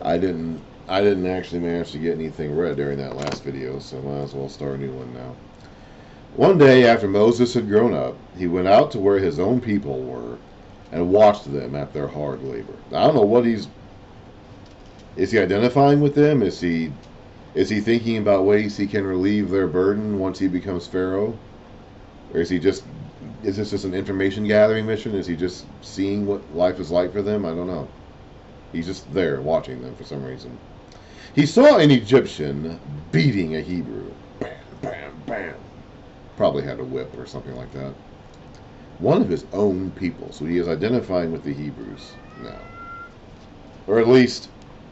I didn't. I didn't actually manage to get anything read during that last video, so I might as well start a new one now. One day after Moses had grown up, he went out to where his own people were and watched them at their hard labor. I don't know what he's. Is he identifying with them? Is he thinking about ways he can relieve their burden once he becomes Pharaoh? Or is he just is this just an information gathering mission? Is he just seeing what life is like for them? I don't know. He's just there watching them for some reason. He saw an Egyptian beating a Hebrew. Bam, bam, bam. Probably had a whip or something like that. One of his own people. So he is identifying with the Hebrews now. Or at least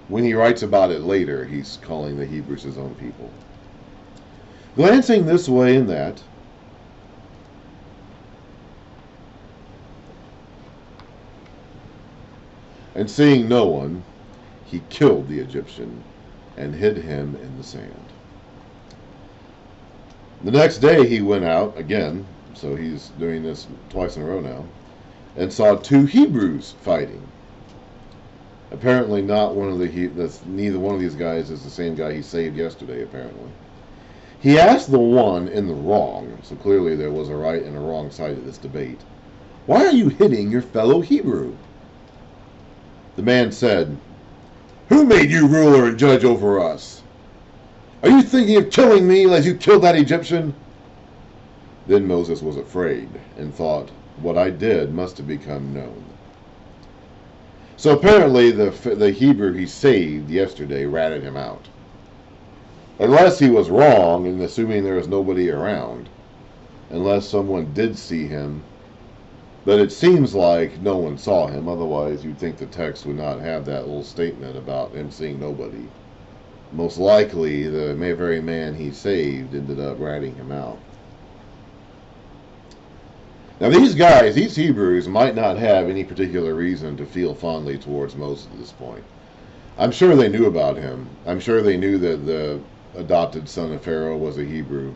when he writes about it later, he's calling the Hebrews his own people. Glancing this way and that, and seeing no one, he killed the Egyptian and hid him in the sand. The next day he went out again, so he's doing this twice in a row now, and saw two Hebrews fighting. Apparently not one of neither one of these guys is the same guy he saved yesterday, apparently. He asked the one in the wrong, so clearly there was a right and a wrong side of this debate, "Why are you hitting your fellow Hebrew?" The man said, "Who made you ruler and judge over us? Are you thinking of killing me as you killed that Egyptian?" Then Moses was afraid and thought, what I did must have become known. So apparently the Hebrew he saved yesterday ratted him out. Unless he was wrong in assuming there was nobody around. Unless someone did see him. But it seems like no one saw him. Otherwise, you'd think the text would not have that little statement about him seeing nobody. Most likely, the very man he saved ended up ratting him out. Now these guys, these Hebrews, might not have any particular reason to feel fondly towards Moses at this point. I'm sure they knew about him. I'm sure they knew that the adopted son of Pharaoh was a Hebrew.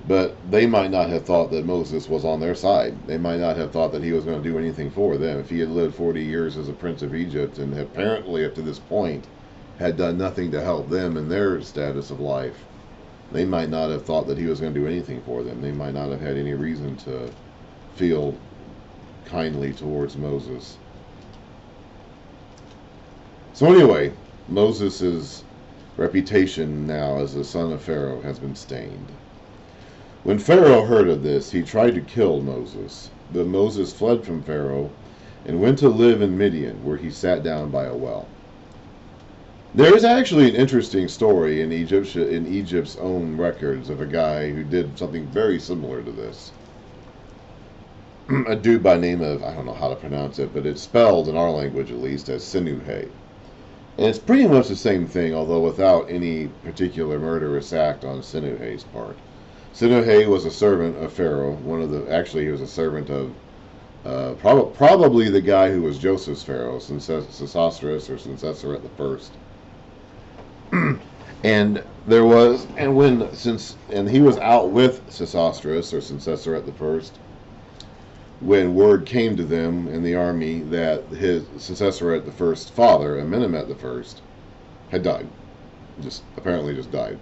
But they might not have thought that Moses was on their side. They might not have thought that he was going to do anything for them. If he had lived 40 years as a prince of Egypt and apparently up to this point had done nothing to help them in their status of life, they might not have thought that he was going to do anything for them. They might not have had any reason to feel kindly towards Moses. So anyway, Moses' reputation now as the son of Pharaoh has been stained. When Pharaoh heard of this, he tried to kill Moses, but Moses fled from Pharaoh and went to live in Midian, where he sat down by a well. There is actually an interesting story in Egypt's own records of a guy who did something very similar to this. A dude by name of, I don't know how to pronounce it, but it's spelled in our language at least as Sinuhe. And it's pretty much the same thing, although without any particular murderous act on Sinuhe's part. Sinuhe was a servant of Pharaoh. Actually, he was a servant of probably the guy who was Joseph's Pharaoh, Sesostris or Senseseret the First. And he was out with Sesostris or Senseseret the First when word came to them in the army that his Senseseret the First father, Amenemhet the First, had died. Apparently just died.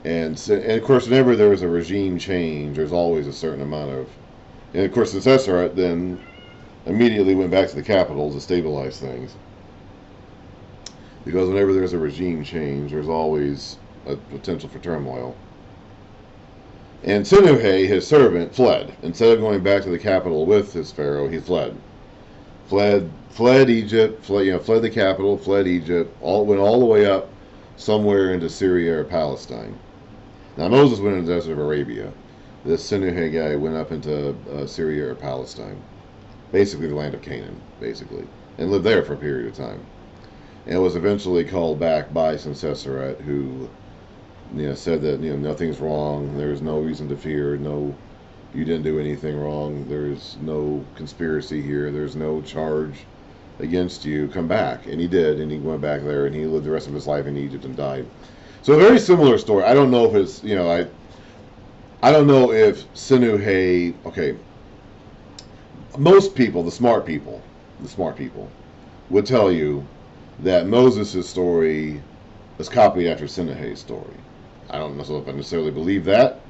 And of course, whenever there was a regime change, there's always a certain amount of... And of course, Senseseret then immediately went back to the capital to stabilize things. Because whenever there's a regime change, there's always a potential for turmoil. And Sinuhe, his servant, fled. Instead of going back to the capital with his pharaoh, he fled. Fled Egypt, fled the capital, fled Egypt, went all the way up somewhere into Syria or Palestine. Now Moses went into the desert of Arabia. This Sinuhe guy went up into Syria or Palestine. Basically the land of Canaan, basically. And lived there for a period of time. And was eventually called back by Senseseret, who said that nothing's wrong, there's no reason to fear, no, you didn't do anything wrong, there's no conspiracy here, there's no charge against you, come back. And he did, and he went back there, and he lived the rest of his life in Egypt and died. So a very similar story. I don't know if it's, I don't know if Sinuhe, okay, most people, the smart people, would tell you that Moses' story is copied after Sennacherib's story. I don't know if I necessarily believe that.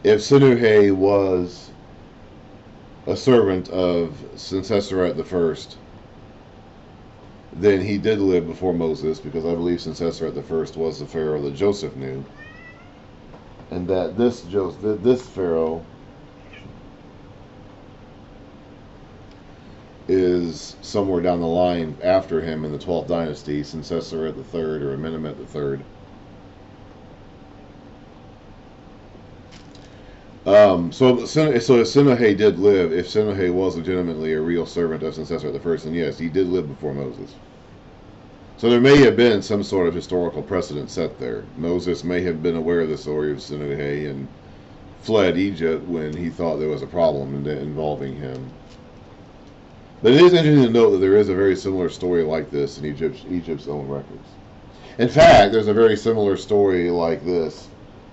If Sennacherib was a servant of Sennacherib the First, then he did live before Moses, because I believe Sennacherib the First was the Pharaoh that Joseph knew, and that this Pharaoh is somewhere down the line after him in the 12th dynasty, Sennacherib the Third or Amenemhet the Third. So if Sennacherib did live, if Sennacherib was legitimately a real servant of Sennacherib the First, then yes, he did live before Moses. So there may have been some sort of historical precedent set there. Moses may have been aware of the story of Sennacherib and fled Egypt when he thought there was a problem involving him. But it is interesting to note that there is a very similar story like this in Egypt's own records. In fact, there's a very similar story like this,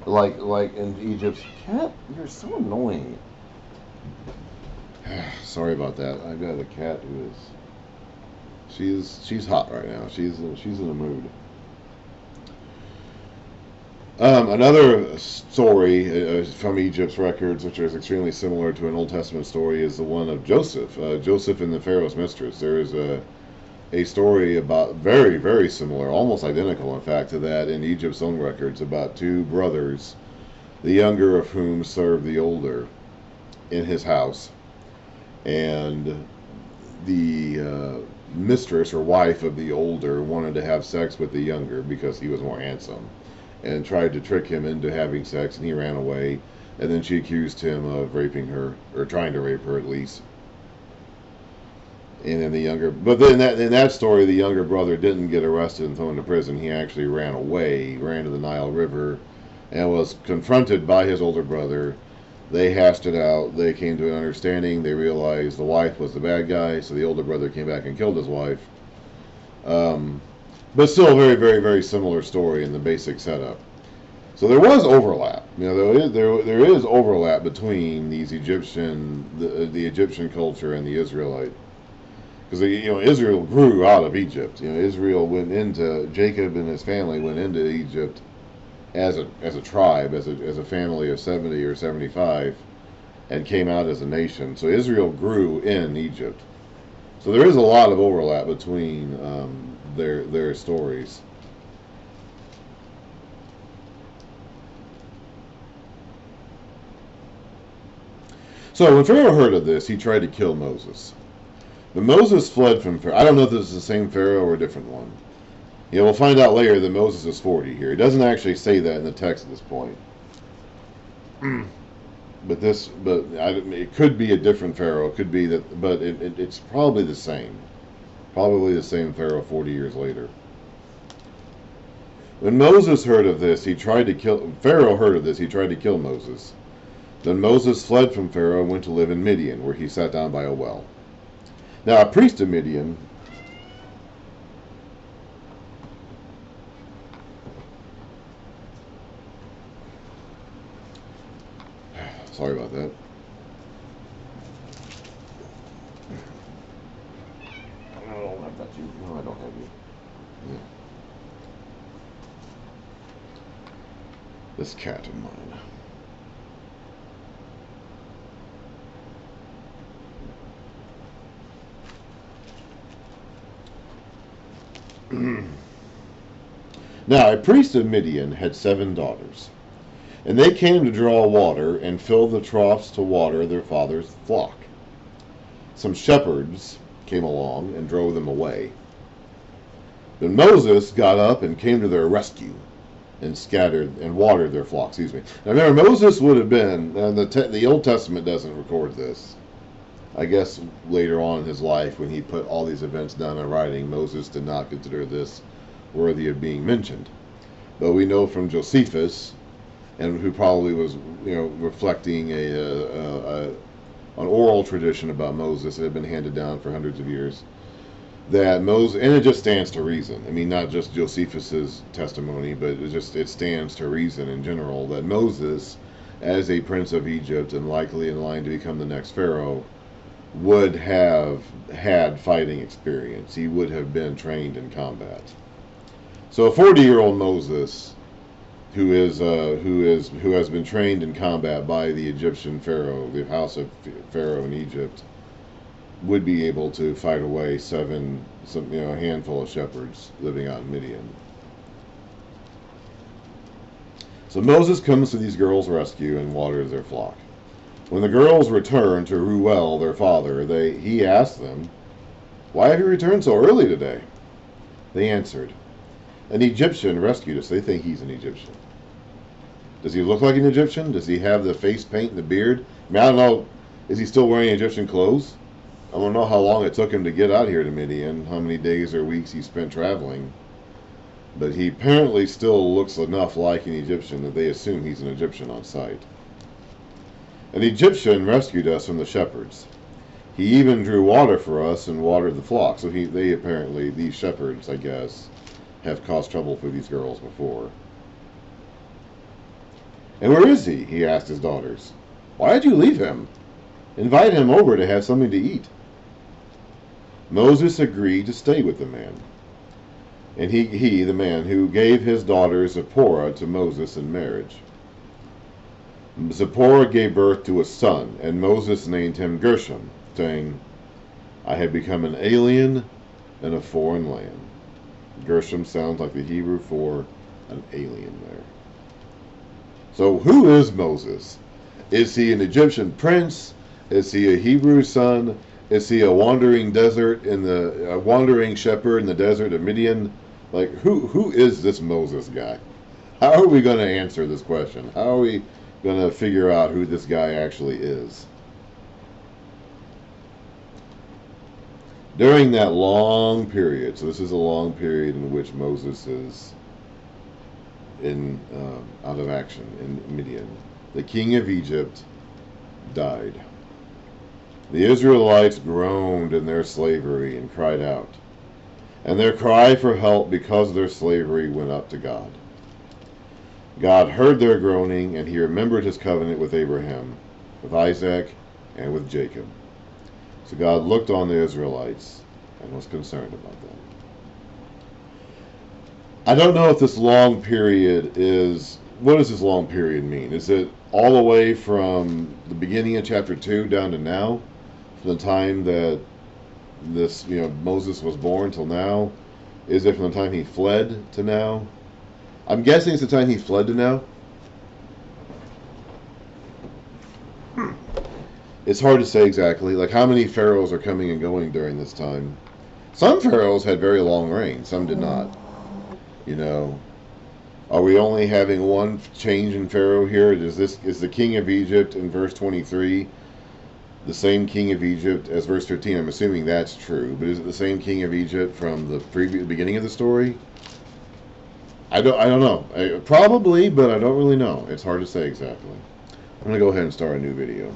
like in Egypt's. Cat, you're so annoying. Sorry about that. I've got a cat who is. She's hot right now. She's in a mood. Another story from Egypt's records, which is extremely similar to an Old Testament story, is the one of Joseph. Joseph and the Pharaoh's mistress. There is a story about very, very similar, almost identical, in fact, to that in Egypt's own records, about two brothers, the younger of whom served the older in his house, and the mistress or wife of the older wanted to have sex with the younger because he was more handsome, and tried to trick him into having sex, and he ran away, and then she accused him of raping her, or trying to rape her at least. And then in that story, the younger brother didn't get arrested and thrown into prison. He actually ran away, ran to the Nile River, and was confronted by his older brother. They hashed it out. They came to an understanding. They realized the wife was the bad guy, so the older brother came back and killed his wife. But still a very, very, very similar story in the basic setup. So there was overlap. There is overlap between these the Egyptian culture and the Israelite. Because Israel grew out of Egypt. Jacob and his family went into Egypt as a tribe, as a family of 70 or 75, and came out as a nation. So Israel grew in Egypt. So there is a lot of overlap between their stories. So when Pharaoh heard of this, he tried to kill Moses. But Moses fled from Pharaoh. I don't know if this is the same Pharaoh or a different one. We'll find out later that Moses is 40 here. It doesn't actually say that in the text at this point. But it could be a different Pharaoh. It could be that, but it's probably the same. Probably the same Pharaoh 40 years later. When Moses heard of this, Pharaoh heard of this, he tried to kill Moses. Then Moses fled from Pharaoh and went to live in Midian, where he sat down by a well. Now, a priest of Midian sorry about that. Oh, I've got you. No, I don't have you. Yeah. This cat of mine. Now, a priest of Midian had 7 daughters, and they came to draw water and fill the troughs to water their father's flock. Some shepherds came along and drove them away. Then Moses got up and came to their rescue and scattered and watered their flock. Now remember, Moses would have been, and the Old Testament doesn't record this. I guess later on in his life, when he put all these events down in writing, Moses did not consider this worthy of being mentioned. But we know from Josephus, and who probably was, reflecting an oral tradition about Moses that had been handed down for hundreds of years, that Moses, and it just stands to reason. I mean, not just Josephus's testimony, but it stands to reason in general that Moses, as a prince of Egypt and likely in line to become the next pharaoh, would have had fighting experience. He would have been trained in combat. So a 40-year-old Moses, who has been trained in combat by the Egyptian Pharaoh, the house of Pharaoh in Egypt, would be able to fight away a handful of shepherds living out in Midian. So Moses comes to these girls' rescue and waters their flock. When the girls return to Reuel, their father, he asked them, "Why have you returned so early today?" They answered, "An Egyptian rescued us." They think he's an Egyptian. Does he look like an Egyptian? Does he have the face paint and the beard? I mean, I don't know. Is he still wearing Egyptian clothes? I don't know how long it took him to get out here to Midian, how many days or weeks he spent traveling. But he apparently still looks enough like an Egyptian that they assume he's an Egyptian on sight. An Egyptian rescued us from the shepherds. He even drew water for us and watered the flock. So they apparently, these shepherds, I guess, have caused trouble for these girls before. "And where is he?" he asked his daughters. "Why did you leave him? Invite him over to have something to eat." Moses agreed to stay with the man. And he, the man, who gave his daughter Zipporah to Moses in marriage. Zipporah gave birth to a son, and Moses named him Gershom, saying, "I have become an alien in a foreign land." Gershom sounds like the Hebrew for an alien there. So who is Moses? Is he an Egyptian prince? Is he a Hebrew son? Is he a wandering shepherd in the desert of Midian? Like, who is this Moses guy? How are we going to answer this question? How are we going to figure out who this guy actually is? During that long period, so this is a long period in which Moses is out of action in Midian, the king of Egypt died. The Israelites groaned in their slavery and cried out. And their cry for help because of their slavery went up to God. God heard their groaning, and he remembered his covenant with Abraham, with Isaac, and with Jacob. So God looked on the Israelites and was concerned about them. I don't know if this long period what does this long period mean? Is it all the way from the beginning of chapter 2 down to now? From the time that Moses was born till now? Is it from the time he fled to now? I'm guessing it's the time he fled to now. It's hard to say exactly. Like, how many pharaohs are coming and going during this time? Some pharaohs had very long reign. Some did not. Are we only having one change in pharaoh here? Is the king of Egypt in verse 23 the same king of Egypt as verse 15? I'm assuming that's true, but is it the same king of Egypt from the beginning of the story? I don't know. Probably, but I don't really know. It's hard to say exactly. I'm going to go ahead and start a new video.